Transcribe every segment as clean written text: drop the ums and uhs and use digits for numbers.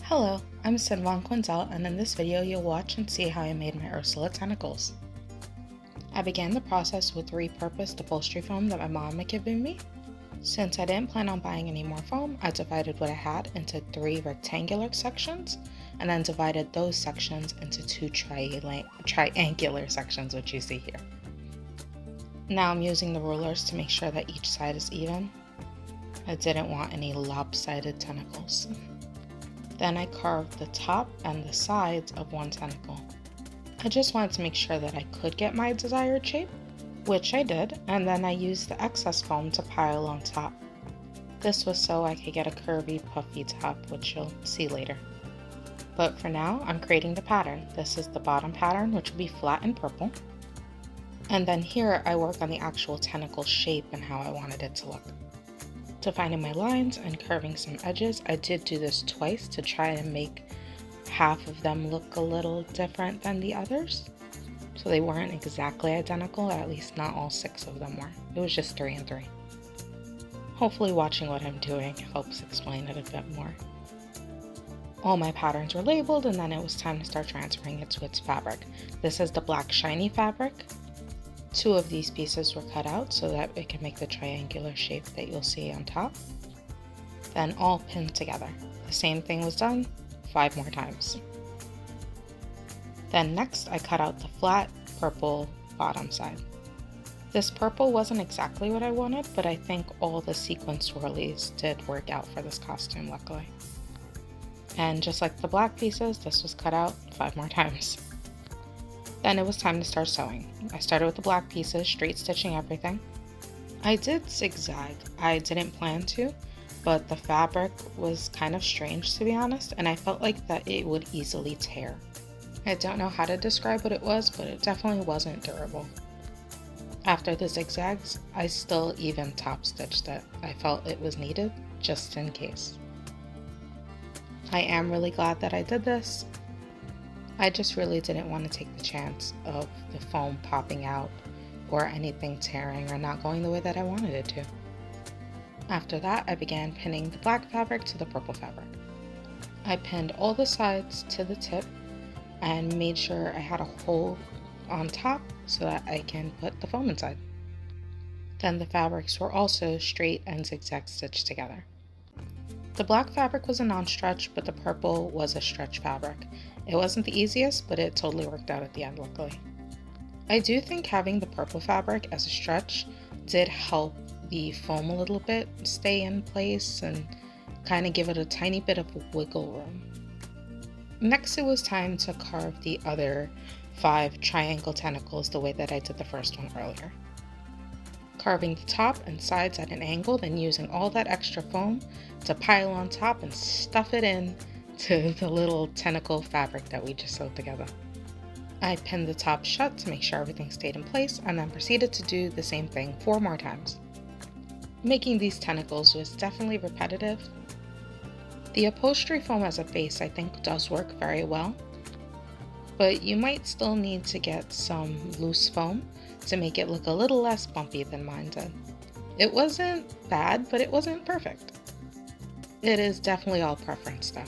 Hello, I'm Cin Von Quinzel, and in this video you'll watch and see how I made my Ursula Tentacles. I began the process with repurposed upholstery foam that my mom had given me. Since I didn't plan on buying any more foam, I divided what I had into 3 rectangular sections, and then divided those sections into 2 triangular sections, which you see here. Now I'm using the rulers to make sure that each side is even. I didn't want any lopsided tentacles. Then I carved the top and the sides of one tentacle. I just wanted to make sure that I could get my desired shape, which I did, and then I used the excess foam to pile on top. This was so I could get a curvy, puffy top, which you'll see later. But for now, I'm creating the pattern. This is the bottom pattern, which will be flat and purple. And then here I work on the actual tentacle shape and how I wanted it to look. Defining my lines and curving some edges, I did do this twice to try and make half of them look a little different than the others. So they weren't exactly identical, at least not all 6 of them were. It was just 3 and 3. Hopefully watching what I'm doing helps explain it a bit more. All my patterns were labeled, and then it was time to start transferring it to its fabric. This is the black shiny fabric. 2 of these pieces were cut out so that it can make the triangular shape that you'll see on top. Then all pinned together. The same thing was done 5 more times. Then next I cut out the flat purple bottom side. This purple wasn't exactly what I wanted, but I think all the sequin swirlies did work out for this costume, luckily. And just like the black pieces, this was cut out 5 more times. Then it was time to start sewing. I started with the black pieces, straight stitching everything. I did zigzag. I didn't plan to, but the fabric was kind of strange, to be honest, and I felt like that it would easily tear. I don't know how to describe what it was, but it definitely wasn't durable. After the zigzags, I still even top stitched it. I felt it was needed, just in case. I am really glad that I did this. I just really didn't want to take the chance of the foam popping out or anything tearing or not going the way that I wanted it to. After that, I began pinning the black fabric to the purple fabric. I pinned all the sides to the tip and made sure I had a hole on top so that I can put the foam inside. Then the fabrics were also straight and zigzag stitched together. The black fabric was a non-stretch, but the purple was a stretch fabric. It wasn't the easiest, but it totally worked out at the end, luckily. I do think having the purple fabric as a stretch did help the foam a little bit stay in place and kind of give it a tiny bit of wiggle room. Next, it was time to carve the other 5 triangle tentacles the way that I did the first one earlier. Carving the top and sides at an angle, then using all that extra foam to pile on top and stuff it in to the little tentacle fabric that we just sewed together. I pinned the top shut to make sure everything stayed in place, and then proceeded to do the same thing 4 more times. Making these tentacles was definitely repetitive. The upholstery foam as a base I think does work very well, but you might still need to get some loose foam to make it look a little less bumpy than mine did. It wasn't bad, but it wasn't perfect. It is definitely all preference though.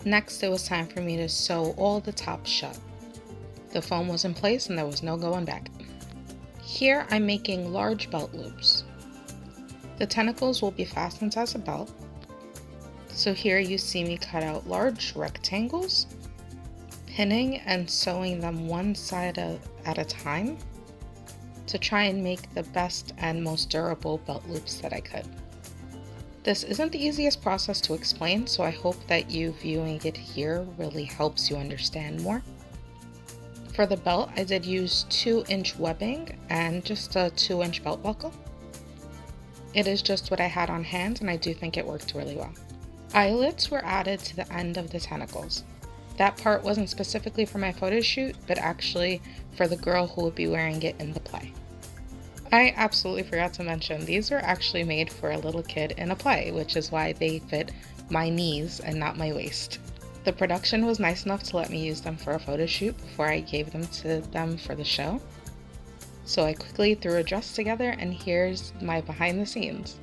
Next, it was time for me to sew all the tops shut. The foam was in place and there was no going back. Here I'm making large belt loops. The tentacles will be fastened as a belt. So here you see me cut out large rectangles, pinning and sewing them one side at a time to try and make the best and most durable belt loops that I could. This isn't the easiest process to explain, so I hope that you viewing it here really helps you understand more. For the belt, I did use 2-inch webbing and just a 2-inch belt buckle. It is just what I had on hand, and I do think it worked really well. Eyelets were added to the end of the tentacles. That part wasn't specifically for my photo shoot, but actually for the girl who would be wearing it in the play. I absolutely forgot to mention, these were actually made for a little kid in a play, which is why they fit my knees and not my waist. The production was nice enough to let me use them for a photo shoot before I gave them to them for the show. So I quickly threw a dress together, and here's my behind the scenes.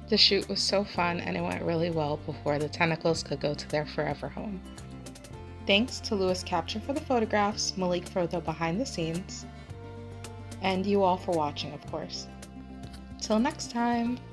The shoot was so fun and it went really well before the tentacles could go to their forever home. Thanks to Lewis Capture for the photographs, Malik for the behind the scenes, and you all for watching, of course. Till next time!